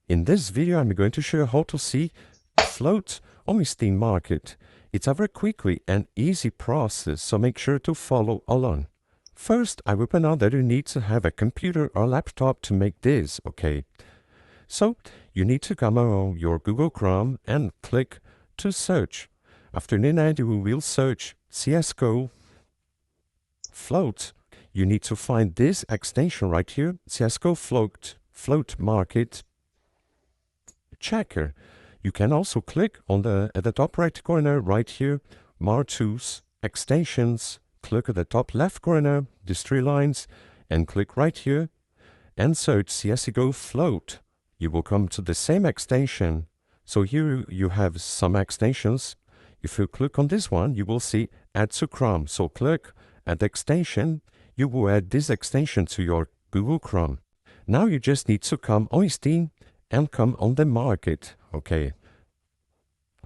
In this video, I'm going to show you how to see floats on Steam Market. It's a very quickly and easy process, so make sure to follow along. First, I will point out that you need to have a computer or laptop to make this, okay? So, you need to come on your Google Chrome and click to search. After that, you will search CSGO float. You need to find this extension right here, CSGO float market checker. You can also click on at the top right corner right here, more tools, extensions, click at the top left corner, these three lines, and click right here and search CSGO float. You will come to the same extension. So here you have some extensions. If you click on this one, you will see add to Chrome. So click add extension. You will add this extension to your Google Chrome. Now you just need to come on Steam and come on the market, okay?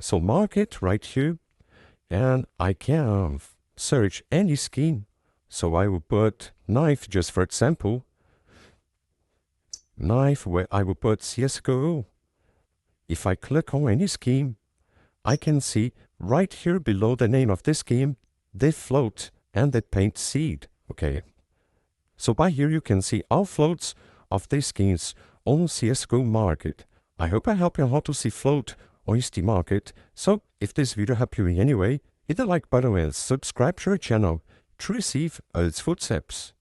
So market right here, and I can search any skin. So I will put knife, just for example, knife, where I will put CSGO. If I click on any scheme, I can see right here below the name of this scheme, the float and the paint seed, okay? So by here you can see all floats of these skins on CSGO Market. I hope I help you how to see float on Steam Market. So if this video helped you in any way, hit the like button and subscribe to our channel to receive its footsteps.